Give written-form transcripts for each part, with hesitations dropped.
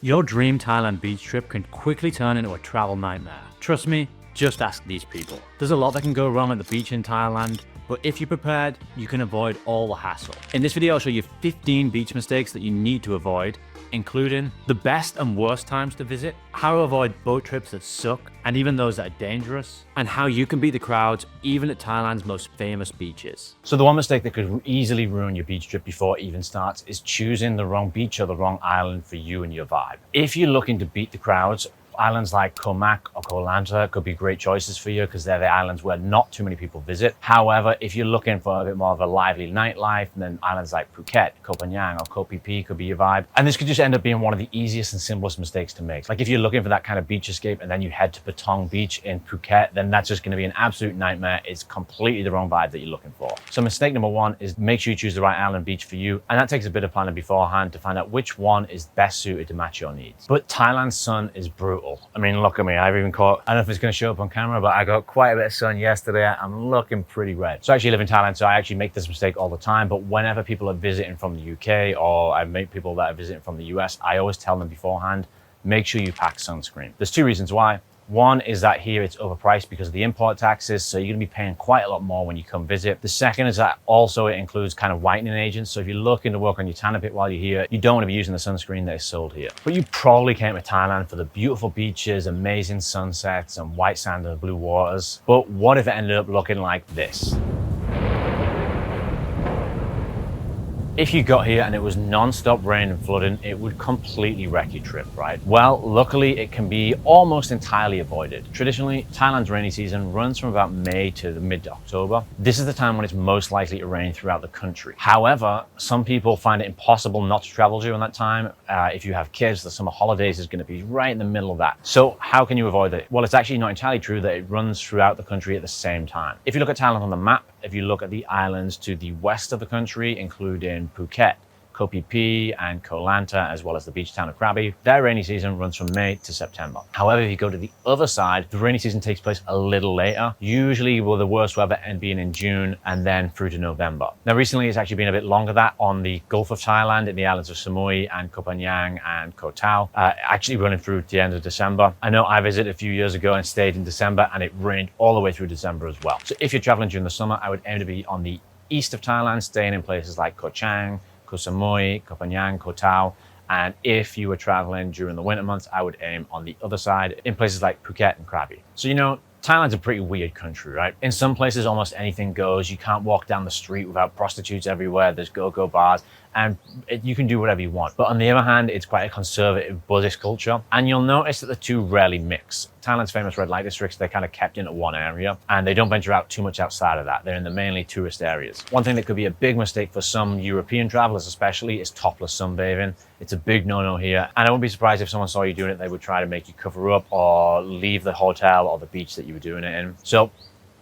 Your dream Thailand beach trip can quickly turn into a travel nightmare. Trust me, just ask these people. There's a lot that can go wrong at the beach in Thailand, but if you're prepared, you can avoid all the hassle. In this video, I'll show you 15 beach mistakes that you need to avoid, including the best and worst times to visit, how to avoid boat trips that suck, and even those that are dangerous, and how you can beat the crowds even at Thailand's most famous beaches. So the one mistake that could easily ruin your beach trip before it even starts is choosing the wrong beach or the wrong island for you and your vibe. If you're looking to beat the crowds, islands like Koh Mak or Koh Lanta could be great choices for you because they're the islands where not too many people visit. However, if you're looking for a bit more of a lively nightlife, then islands like Phuket, Koh Phangan or Koh Phi Phi could be your vibe. And this could just end up being one of the easiest and simplest mistakes to make. Like if you're looking for that kind of beach escape and then you head to Patong Beach in Phuket, then that's just going to be an absolute nightmare. It's completely the wrong vibe that you're looking for. So mistake number one is make sure you choose the right island beach for you. And that takes a bit of planning beforehand to find out which one is best suited to match your needs. But Thailand's sun is brutal. I mean, look at me. I've even caught, I don't know if it's going to show up on camera, but I got quite a bit of sun yesterday. I'm looking pretty red. So I actually live in Thailand, so I actually make this mistake all the time. But whenever people are visiting from the UK or I meet people that are visiting from the US, I always tell them beforehand, make sure you pack sunscreen. There's two reasons why. One is that here it's overpriced because of the import taxes, so you're going to be paying quite a lot more when you come visit. The second is that also it includes kind of whitening agents, so if you're looking to work on your tan a bit while you're here, you don't want to be using the sunscreen that is sold here. But you probably came to Thailand for the beautiful beaches, amazing sunsets, and white sand and blue waters. But what if it ended up looking like this? If you got here and it was non-stop rain and flooding, it would completely wreck your trip, right? Well, luckily it can be almost entirely avoided. Traditionally, Thailand's rainy season runs from about May to the mid-October. This is the time when it's most likely to rain throughout the country. However, some people find it impossible not to travel during that time. If you have kids, the summer holidays is going to be right in the middle of that. So how can you avoid it? Well, it's actually not entirely true that it runs throughout the country at the same time. If you look at Thailand on the map, if you look at the islands to the west of the country, including Phuket, Koh Phi Phi and Koh Lanta, as well as the beach town of Krabi, their rainy season runs from May to September. However, if you go to the other side, the rainy season takes place a little later, usually with the worst weather being in June and then through to November. Now, recently it's actually been a bit longer that on the Gulf of Thailand in the islands of Samui and Koh Phangan and Koh Tao, actually running through to the end of December. I know I visited a few years ago and stayed in December and it rained all the way through December as well. So if you're traveling during the summer, I would aim to be on the east of Thailand, staying in places like Koh Chang, Koh Samui, Koh Phangan, Koh Tao. And if you were traveling during the winter months, I would aim on the other side in places like Phuket and Krabi. So, you know, Thailand's a pretty weird country, right? In some places, almost anything goes. You can't walk down the street without prostitutes everywhere. There's go-go bars and you can do whatever you want. But on the other hand, it's quite a conservative Buddhist culture. And you'll notice that the two rarely mix. Thailand's famous red light districts, they're kind of kept into one area and they don't venture out too much outside of that. They're in the mainly tourist areas. One thing that could be a big mistake for some European travelers especially is topless sunbathing. It's a big no-no here. And I wouldn't be surprised if someone saw you doing it, they would try to make you cover up or leave the hotel or the beach that you were doing it in. So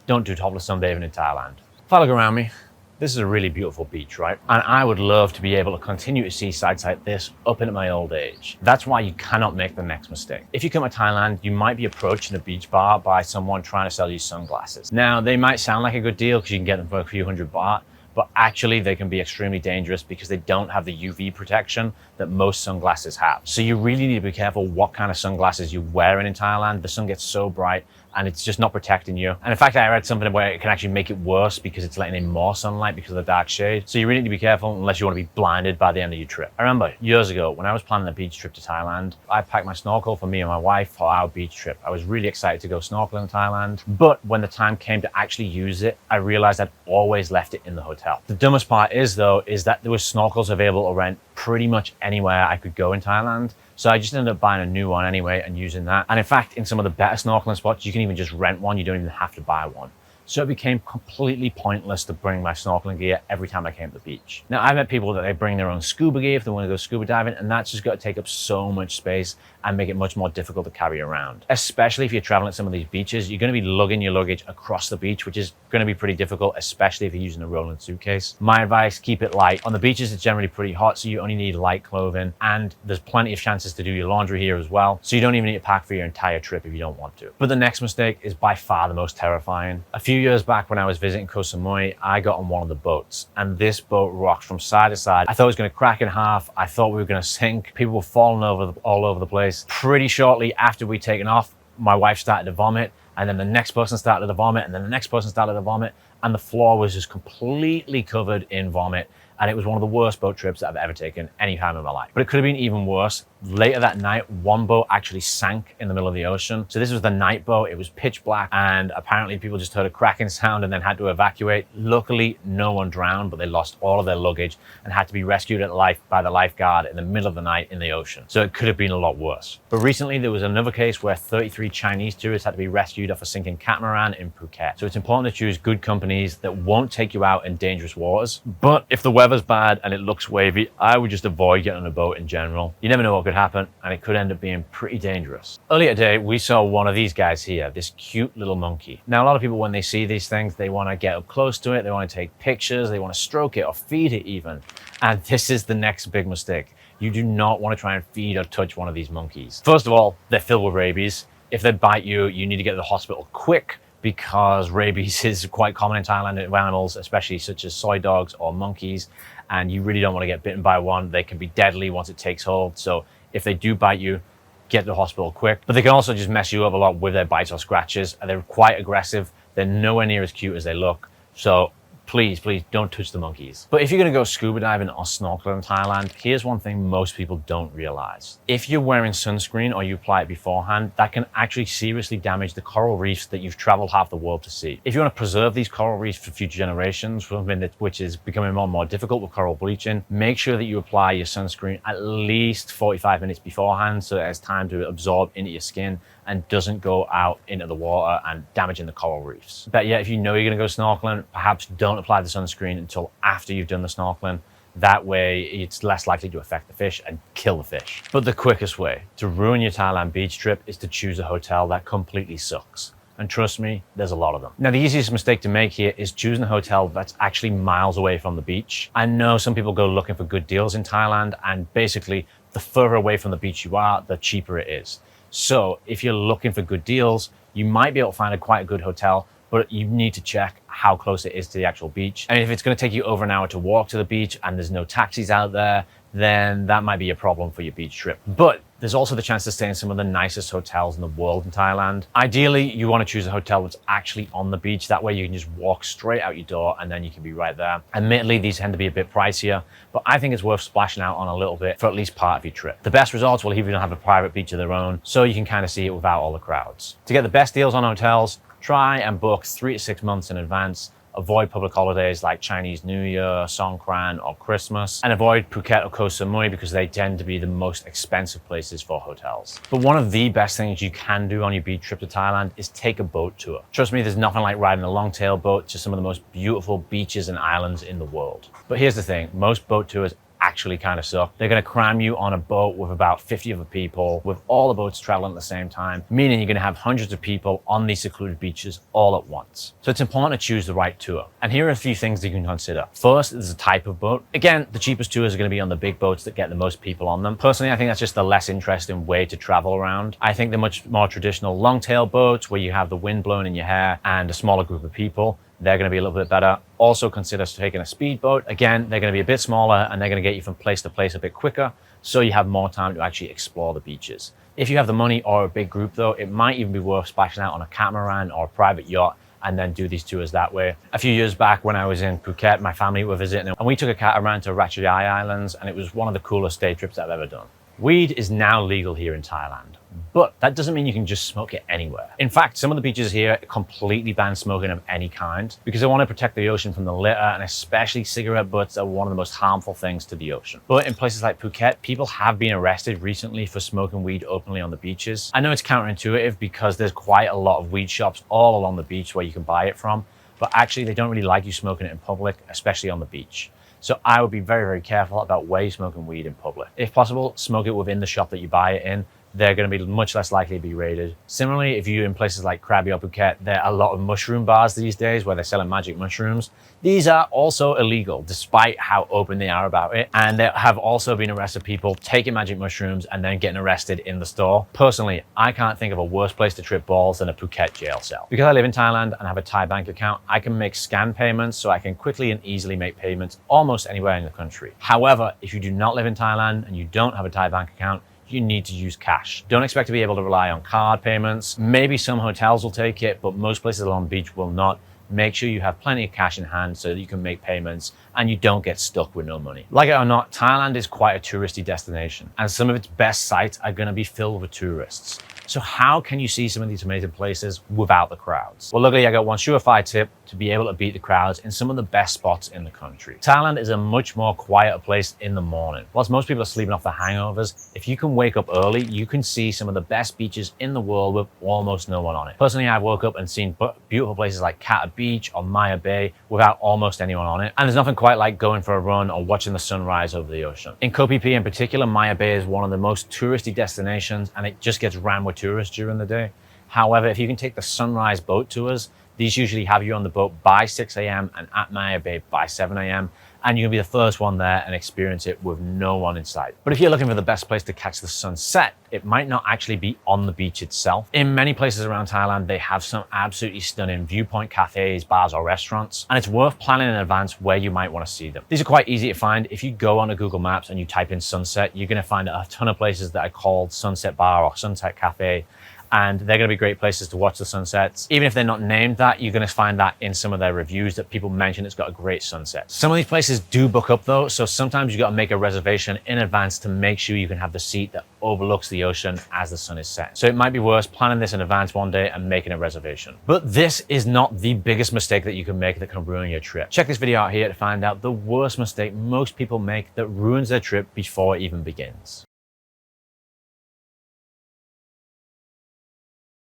don't do topless sunbathing in Thailand. If I look around me, this is a really beautiful beach, right? And I would love to be able to continue to see sights like this up into my old age. That's why you cannot make the next mistake. If you come to Thailand, you might be approached in a beach bar by someone trying to sell you sunglasses. Now, they might sound like a good deal because you can get them for a few $100, but actually they can be extremely dangerous because they don't have the UV protection that most sunglasses have. So you really need to be careful what kind of sunglasses you're wearing in Thailand. The sun gets so bright and it's just not protecting you. And in fact, I read something where it can actually make it worse because it's letting in more sunlight because of the dark shade. So you really need to be careful unless you want to be blinded by the end of your trip. I remember years ago when I was planning a beach trip to Thailand, I packed my snorkel for me and my wife for our beach trip. I was really excited to go snorkeling in Thailand. But when the time came to actually use it, I realized I'd always left it in the hotel. The dumbest part is though, is that there were snorkels available to rent pretty much anywhere I could go in Thailand. So I just ended up buying a new one anyway and using that. And in fact, in some of the better snorkeling spots, you can even just rent one. You don't even have to buy one. So it became completely pointless to bring my snorkeling gear every time I came to the beach. Now, I've met people that they bring their own scuba gear if they want to go scuba diving, and that's just got to take up so much space and make it much more difficult to carry around. Especially if you're traveling at some of these beaches, you're going to be lugging your luggage across the beach, which is going to be pretty difficult, especially if you're using a rolling suitcase. My advice, keep it light. On the beaches, it's generally pretty hot, so you only need light clothing, and there's plenty of chances to do your laundry here as well, so you don't even need to pack for your entire trip if you don't want to. But the next mistake is by far the most terrifying. A few years back when I was visiting Koh Samui, I got on one of the boats, and this boat rocked from side to side. I thought it was going to crack in half. I thought we were going to sink. People were falling over all over the place. Pretty shortly after we'd taken off, my wife started to vomit, and then the next person started to vomit, and then the next person started to vomit, and the floor was just completely covered in vomit. And it was one of the worst boat trips that I've ever taken any time in my life. But it could have been even worse. Later that night, one boat actually sank in the middle of the ocean. So this was the night boat. It was pitch black, and apparently people just heard a cracking sound and then had to evacuate. Luckily, no one drowned, but they lost all of their luggage and had to be rescued by the lifeguard in the middle of the night in the ocean. So it could have been a lot worse. But recently there was another case where 33 Chinese tourists had to be rescued off a sinking catamaran in Phuket. So it's important to choose good companies that won't take you out in dangerous waters. But if the weather's bad and it looks wavy, I would just avoid getting on a boat in general. You never know what could happen, and it could end up being pretty dangerous. Earlier today, we saw one of these guys here, this cute little monkey. Now, a lot of people, when they see these things, they want to get up close to it, they want to take pictures, they want to stroke it or feed it even. And this is the next big mistake. You do not want to try and feed or touch one of these monkeys. First of all, they're filled with rabies. If they bite you, you need to get to the hospital quick, because rabies is quite common in Thailand with animals, especially such as soy dogs or monkeys, and you really don't want to get bitten by one. They can be deadly once it takes hold. So if they do bite you, get to the hospital quick. But they can also just mess you up a lot with their bites or scratches, and they're quite aggressive. They're nowhere near as cute as they look. So please don't touch the monkeys. But if you're gonna go scuba diving or snorkeling in Thailand, here's one thing most people don't realize. If you're wearing sunscreen or you apply it beforehand, that can actually seriously damage the coral reefs that you've traveled half the world to see. If you want to preserve these coral reefs for future generations, which is becoming more and more difficult with coral bleaching, make sure that you apply your sunscreen at least 45 minutes beforehand, so it has time to absorb into your skin and doesn't go out into the water and damaging the coral reefs. But yeah, if you know you're gonna go snorkeling, perhaps don't apply the sunscreen until after you've done the snorkeling. That way it's less likely to affect the fish and kill the fish. But the quickest way to ruin your Thailand beach trip is to choose a hotel that completely sucks. And trust me, there's a lot of them. Now, the easiest mistake to make here is choosing a hotel that's actually miles away from the beach. I know some people go looking for good deals in Thailand, and basically the further away from the beach you are, the cheaper it is. So if you're looking for good deals, you might be able to find quite a good hotel, but you need to check how close it is to the actual beach. And if it's going to take you over an hour to walk to the beach and there's no taxis out there, then that might be a problem for your beach trip. But there's also the chance to stay in some of the nicest hotels in the world in Thailand. Ideally, you want to choose a hotel that's actually on the beach. That way you can just walk straight out your door and then you can be right there. Admittedly, these tend to be a bit pricier, but I think it's worth splashing out on a little bit for at least part of your trip. The best resorts will even have a private beach of their own, so you can kind of see it without all the crowds. To get the best deals on hotels, try and book 3 to 6 months in advance. Avoid public holidays like Chinese New Year, Songkran, or Christmas, and avoid Phuket or Koh Samui because they tend to be the most expensive places for hotels. But one of the best things you can do on your beach trip to Thailand is take a boat tour. Trust me, there's nothing like riding a long-tail boat to some of the most beautiful beaches and islands in the world. But here's the thing, most boat tours actually kind of suck. They're going to cram you on a boat with about 50 other people, with all the boats traveling at the same time, meaning you're going to have hundreds of people on these secluded beaches all at once. So it's important to choose the right tour. And here are a few things that you can consider. First, there's a type of boat. Again, the cheapest tours are going to be on the big boats that get the most people on them. Personally, I think that's just the less interesting way to travel around. I think the much more traditional long-tail boats where you have the wind blowing in your hair and a smaller group of people, they're going to be a little bit better. Also consider taking a speedboat. Again, they're going to be a bit smaller and they're going to get you from place to place a bit quicker, so you have more time to actually explore the beaches. If you have the money or a big group though, it might even be worth splashing out on a catamaran or a private yacht and then do these tours that way. A few years back when I was in Phuket, my family were visiting and we took a catamaran to Ratchayai Islands, and it was one of the coolest day trips I've ever done. Weed is now legal here in Thailand, but that doesn't mean you can just smoke it anywhere. In fact, some of the beaches here completely ban smoking of any kind because they want to protect the ocean from the litter, and especially cigarette butts are one of the most harmful things to the ocean. But in places like Phuket, people have been arrested recently for smoking weed openly on the beaches. I know it's counterintuitive because there's quite a lot of weed shops all along the beach where you can buy it from, but actually they don't really like you smoking it in public, especially on the beach. So I would be very, very careful about where you're smoking weed in public. If possible, smoke it within the shop that you buy it in. they're going to be much less likely to be raided. Similarly, if you're in places like Krabi or Phuket, there are a lot of mushroom bars these days where they're selling magic mushrooms. These are also illegal, despite how open they are about it. And there have also been arrested people taking magic mushrooms and then getting arrested in the store. Personally, I can't think of a worse place to trip balls than a Phuket jail cell. Because I live in Thailand and have a Thai bank account, I can make scan payments, so I can quickly and easily make payments almost anywhere in the country. However, if you do not live in Thailand and you don't have a Thai bank account, you need to use cash. Don't expect to be able to rely on card payments. Maybe some hotels will take it, but most places along the beach will not. Make sure you have plenty of cash in hand so that you can make payments and you don't get stuck with no money. Like it or not, Thailand is quite a touristy destination, and some of its best sites are going to be filled with tourists. So how can you see some of these amazing places without the crowds? Well, luckily I got one surefire tip to be able to beat the crowds in some of the best spots in the country. Thailand is a much more quieter place in the morning. Whilst most people are sleeping off their hangovers, if you can wake up early, you can see some of the best beaches in the world with almost no one on it. Personally, I woke up and seen beautiful places like Kata Beach or Maya Bay without almost anyone on it. And there's nothing quite like going for a run or watching the sunrise over the ocean. In Koh Phi Phi in particular, Maya Bay is one of the most touristy destinations, and it just gets rammed with tourists during the day. However, if you can take the sunrise boat tours, these usually have you on the boat by 6 a.m. and at Maya Bay by 7 a.m. and you'll be the first one there and experience it with no one in sight. But if you're looking for the best place to catch the sunset, it might not actually be on the beach itself. In many places around Thailand, they have some absolutely stunning viewpoint cafes, bars, or restaurants, and it's worth planning in advance where you might want to see them. These are quite easy to find. If you go onto Google Maps and you type in sunset, you're going to find a ton of places that are called Sunset Bar or Sunset Cafe, and they're going to be great places to watch the sunsets. Even if they're not named that, you're going to find that in some of their reviews that people mention it's got a great sunset. Some of these places do book up though, so sometimes you got to make a reservation in advance to make sure you can have the seat that overlooks the ocean as the sun is set. So it might be worth planning this in advance one day and making a reservation. But this is not the biggest mistake that you can make that can ruin your trip. Check this video out here to find out the worst mistake most people make that ruins their trip before it even begins.